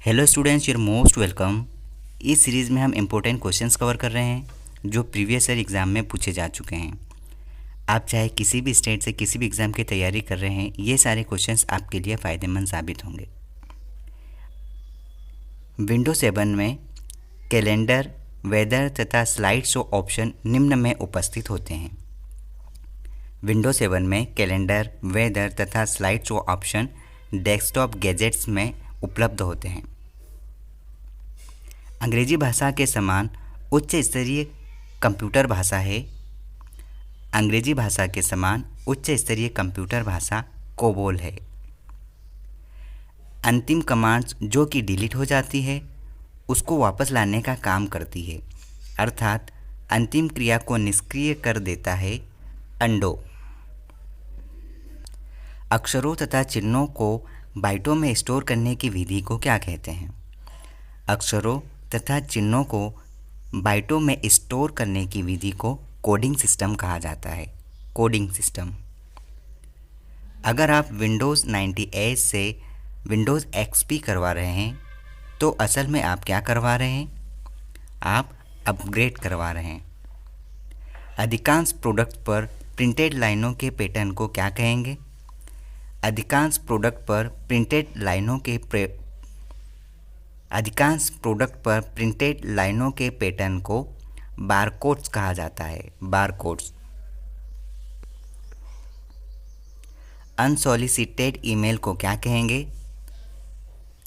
Hello students, you're most welcome. इस series में हम इम्पोर्टेंट क्वेश्चंस कवर कर रहे हैं जो प्रीवियस ईयर एग्ज़ाम में पूछे जा चुके हैं। आप चाहे किसी भी स्टेट से किसी भी एग्ज़ाम की तैयारी कर रहे हैं, ये सारे क्वेश्चंस आपके लिए फ़ायदेमंद साबित होंगे। विंडो 7 में कैलेंडर, वेदर तथा स्लाइड शो ऑप्शन निम्न में उपस्थित होते हैं। विंडो 7 में कैलेंडर, वेदर तथा slide show option desktop gadgets में उपलब्ध होते हैं। अंग्रेजी भाषा के समान उच्च स्तरीय कंप्यूटर भाषा है। अंग्रेजी भाषा के समान उच्च स्तरीय कंप्यूटर भाषा कोबोल है। अंतिम कमांड्स जो कि डिलीट हो जाती है उसको वापस लाने का काम करती है, अर्थात अंतिम क्रिया को निष्क्रिय कर देता है अंडो। अक्षरों तथा चिन्हों को बाइटों में स्टोर करने की विधि को क्या कहते हैं? अक्षरों तथा चिन्हों को बाइटों में स्टोर करने की विधि को कोडिंग सिस्टम कहा जाता है। Coding system. अगर आप विंडोज़ 98 से विंडोज़ XP करवा रहे हैं तो असल में आप क्या करवा रहे हैं? आप अपग्रेड करवा रहे हैं। अधिकांश प्रोडक्ट पर प्रिंटेड लाइनों के पैटर्न को क्या कहेंगे? अधिकांश प्रोडक्ट पर प्रिंटेड लाइनों के पैटर्न को बारकोड्स कहा जाता है। बारकोड्स। अनसॉलिसिटेड ईमेल को क्या कहेंगे?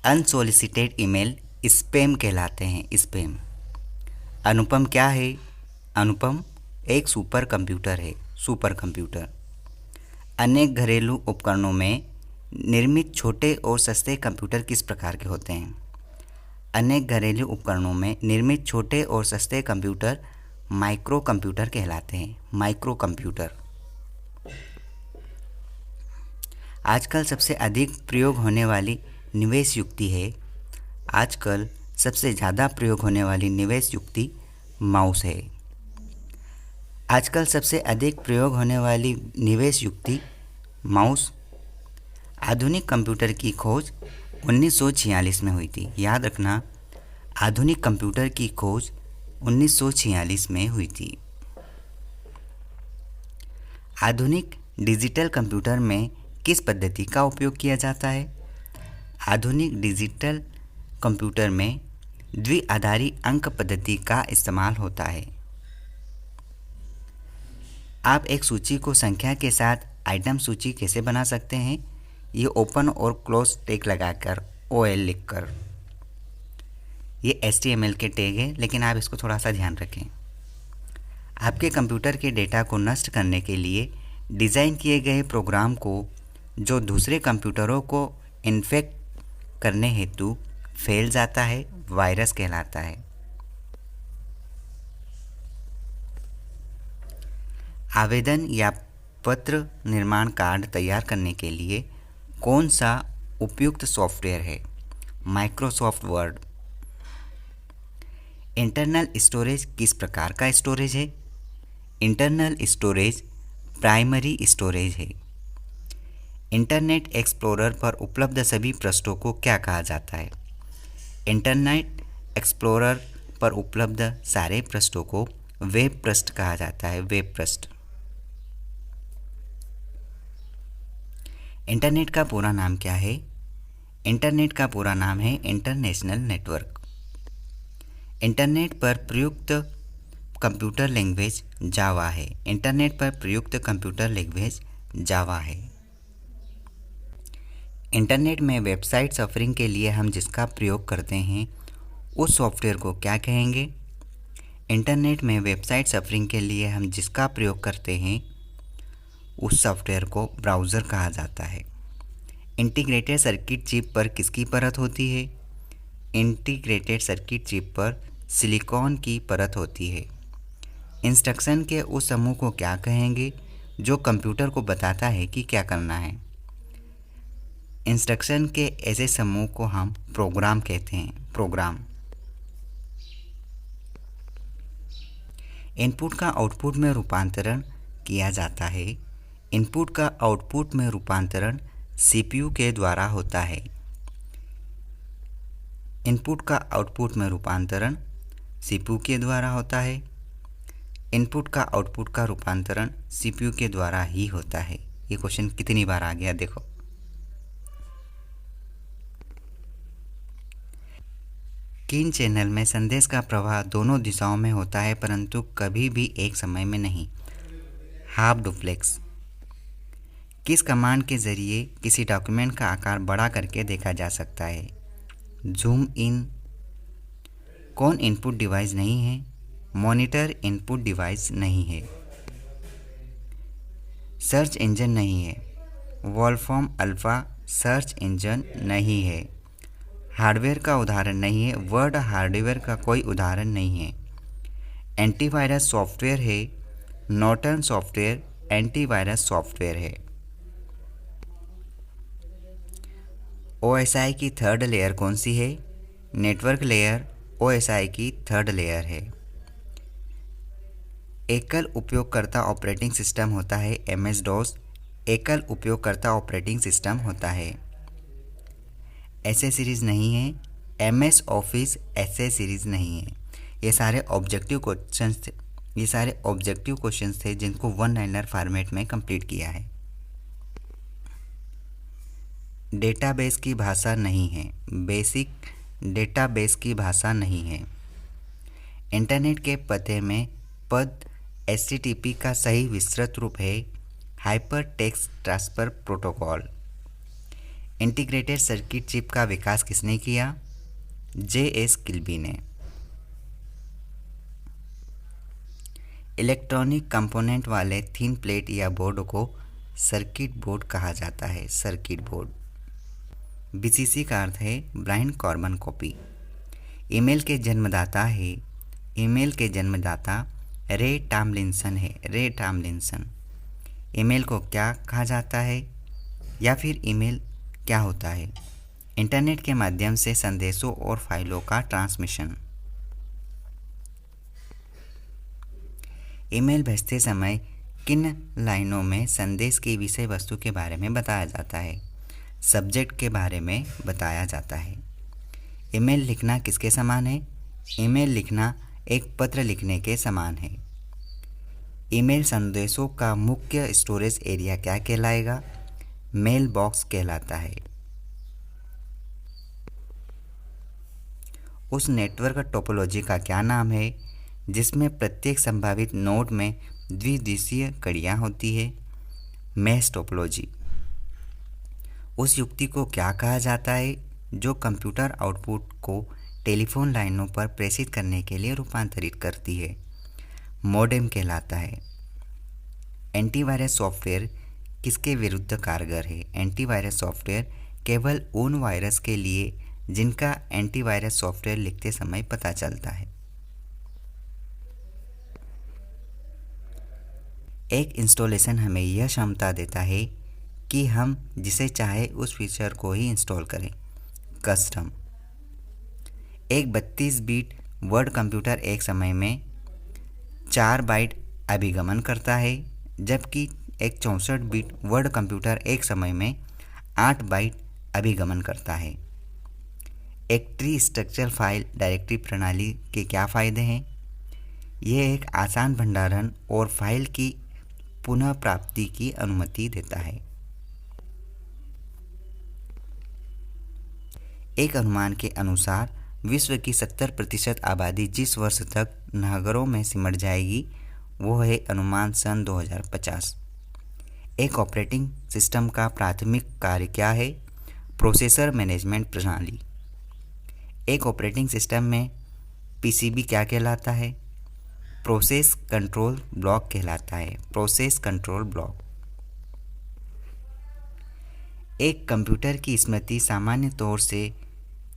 अनसॉलिसिटेड ईमेल स्पैम कहलाते हैं। स्पैम। अनुपम क्या है? अनुपम एक सुपर कंप्यूटर है। Super computer. अनेक घरेलू उपकरणों में निर्मित छोटे और सस्ते कंप्यूटर किस प्रकार के होते हैं? अनेक घरेलू उपकरणों में निर्मित छोटे और सस्ते कंप्यूटर माइक्रो कंप्यूटर कहलाते हैं। Micro computer. आजकल सबसे अधिक प्रयोग होने वाली निवेश युक्ति है। आजकल सबसे ज़्यादा प्रयोग होने वाली निवेश युक्ति माउस है। आजकल सबसे अधिक प्रयोग होने वाली निवेश युक्ति माउस। आधुनिक कंप्यूटर की खोज 1946 में हुई थी। याद रखना, आधुनिक कंप्यूटर की खोज 1946 में हुई थी। आधुनिक डिजिटल कंप्यूटर में किस पद्धति का उपयोग किया जाता है? आधुनिक डिजिटल कंप्यूटर में द्विआधारी अंक पद्धति का इस्तेमाल होता है। आप एक सूची को संख्या के साथ आइटम सूची कैसे बना सकते हैं? ये ओपन और क्लोज टैग लगाकर OL लिखकर। ये HTML के टैग है, लेकिन आप इसको थोड़ा सा ध्यान रखें। आपके कंप्यूटर के डेटा को नष्ट करने के लिए डिज़ाइन किए गए प्रोग्राम को जो दूसरे कंप्यूटरों को इन्फेक्ट करने हेतु फैल जाता है, वायरस कहलाता है। आवेदन या पत्र निर्माण कार्ड तैयार करने के लिए कौन सा उपयुक्त सॉफ्टवेयर है? Microsoft word. इंटरनल स्टोरेज किस प्रकार का स्टोरेज है? इंटरनल स्टोरेज प्राइमरी स्टोरेज है। इंटरनेट एक्सप्लोरर पर उपलब्ध सभी पृष्ठों को क्या कहा जाता है? इंटरनेट एक्सप्लोरर पर उपलब्ध सारे पृष्ठों को वेब पृष्ठ कहा जाता है। वेब पृष्ठ। इंटरनेट का पूरा नाम क्या है? इंटरनेट का पूरा नाम है इंटरनेशनल नेटवर्क। इंटरनेट पर प्रयुक्त कंप्यूटर लैंग्वेज जावा है। इंटरनेट पर प्रयुक्त कंप्यूटर लैंग्वेज जावा है। इंटरनेट में वेबसाइट सर्फिंग के लिए हम जिसका प्रयोग करते हैं उस सॉफ्टवेयर को क्या कहेंगे? इंटरनेट में वेबसाइट सर्फिंग के लिए हम जिसका प्रयोग करते हैं उस सॉफ्टवेयर को ब्राउज़र कहा जाता है। इंटीग्रेटेड सर्किट चिप पर किसकी परत होती है? इंटीग्रेटेड सर्किट चिप पर सिलिकॉन की परत होती है। इंस्ट्रक्शन के उस समूह को क्या कहेंगे जो कंप्यूटर को बताता है कि क्या करना है? इंस्ट्रक्शन के ऐसे समूह को हम प्रोग्राम कहते हैं। प्रोग्राम। इनपुट का आउटपुट में रूपांतरण किया जाता है। इनपुट का आउटपुट में रूपांतरण CPU के द्वारा होता है। इनपुट का आउटपुट में रूपांतरण सीपीयू के द्वारा होता है। इनपुट का आउटपुट का रूपांतरण सीपीयू के द्वारा ही होता है। ये क्वेश्चन कितनी बार आ गया देखो। किन चैनल में संदेश का प्रवाह दोनों दिशाओं में होता है परंतु कभी भी एक समय में नहीं? Half duplex. किस कमांड के जरिए किसी डॉक्यूमेंट का आकार बड़ा करके देखा जा सकता है? Zoom in. कौन इनपुट डिवाइस नहीं है? मॉनिटर इनपुट डिवाइस नहीं है। सर्च इंजन नहीं है। वॉल्फ्राम अल्फा सर्च इंजन नहीं है। हार्डवेयर का उदाहरण नहीं है। वर्ड हार्डवेयर का कोई उदाहरण नहीं है। एंटीवायरस सॉफ्टवेयर है। नॉर्टन सॉफ्टवेयर एंटीवायरस सॉफ्टवेयर है। OSI की थर्ड लेयर कौन सी है? नेटवर्क लेयर OSI की थर्ड लेयर है। एकल उपयोगकर्ता ऑपरेटिंग सिस्टम होता है MS-DOS। एकल उपयोगकर्ता ऑपरेटिंग सिस्टम होता है। एसेसरीज नहीं है। MS ऑफिस एसेसरीज नहीं है। ये सारे ऑब्जेक्टिव क्वेश्चंस थे जिनको वन लाइनर फॉर्मेट में कंप्लीट किया है। डेटाबेस की भाषा नहीं है। बेसिक डेटाबेस की भाषा नहीं है। इंटरनेट के पते में पद HTTP का सही विस्तृत रूप है hyper text transfer protocol. Integrated circuit chip का विकास किसने किया? JS किल्बी ने। इलेक्ट्रॉनिक कंपोनेंट वाले थिन प्लेट या बोर्ड को सर्किट बोर्ड कहा जाता है। Circuit board. BCC का अर्थ है ब्रायन कार्बन कॉपी। ईमेल के जन्मदाता है। ईमेल के जन्मदाता रे टॉमलिंसन है। रे टॉमलिंसन। ईमेल को क्या कहा जाता है या फिर ईमेल क्या होता है? इंटरनेट के माध्यम से संदेशों और फाइलों का ट्रांसमिशन। ईमेल भेजते समय किन लाइनों में संदेश की विषय वस्तु के बारे में बताया जाता है? सब्जेक्ट के बारे में बताया जाता है। ईमेल लिखना किसके समान है? ईमेल लिखना एक पत्र लिखने के समान है। ईमेल संदेशों का मुख्य स्टोरेज एरिया क्या कहलाएगा? मेल बॉक्स कहलाता है। उस नेटवर्क टोपोलॉजी का क्या नाम है जिसमें प्रत्येक संभावित नोड में द्विदिशीय कड़ियाँ होती है? Mesh topology. उस युक्ति को क्या कहा जाता है जो कंप्यूटर आउटपुट को टेलीफोन लाइनों पर प्रेषित करने के लिए रूपांतरित करती है? मॉडेम कहलाता है। एंटीवायरस सॉफ्टवेयर किसके विरुद्ध कारगर है? एंटीवायरस सॉफ्टवेयर केवल उन वायरस के लिए जिनका एंटीवायरस सॉफ्टवेयर लिखते समय पता चलता है। एक इंस्टॉलेशन हमें यह क्षमता देता है कि हम जिसे चाहे उस फीचर को ही इंस्टॉल करें। कस्टम। एक 32 बिट वर्ड कंप्यूटर एक समय में 4 बाइट अभिगमन करता है जबकि एक 64 बिट वर्ड कंप्यूटर एक समय में 8 बाइट अभिगमन करता है। एक ट्री स्ट्रक्चर फाइल डायरेक्टरी प्रणाली के क्या फ़ायदे हैं? यह एक आसान भंडारण और फाइल की पुनः प्राप्ति की अनुमति देता है। एक अनुमान के अनुसार विश्व की 70% आबादी जिस वर्ष तक नगरों में सिमट जाएगी वो है अनुमान सन 2050। एक ऑपरेटिंग सिस्टम का प्राथमिक कार्य क्या है? प्रोसेसर मैनेजमेंट प्रणाली। एक ऑपरेटिंग सिस्टम में PCB क्या कहलाता है? प्रोसेस कंट्रोल ब्लॉक कहलाता है। Process control block. एक कंप्यूटर की स्मृति सामान्य तौर से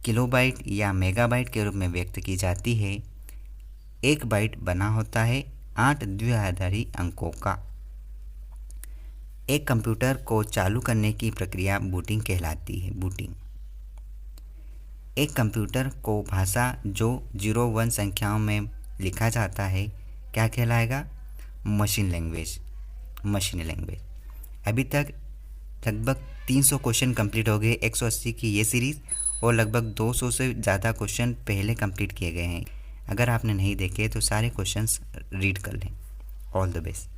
किलोबाइट या मेगाबाइट के रूप में व्यक्त की जाती है। एक बाइट बना होता है 8 द्विआधारी अंकों का। एक कंप्यूटर को चालू करने की प्रक्रिया बूटिंग कहलाती है। बूटिंग। एक कंप्यूटर को भाषा जो 0-1 संख्याओं में लिखा जाता है क्या कहलाएगा? Machine language. Machine language. अभी तक लगभग 300 क्वेश्चन कंप्लीट हो गए 180 की ये सीरीज़ और लगभग 200 से ज़्यादा क्वेश्चन पहले कंप्लीट किए गए हैं। अगर आपने नहीं देखे तो सारे क्वेश्चंस रीड कर लें। All the best.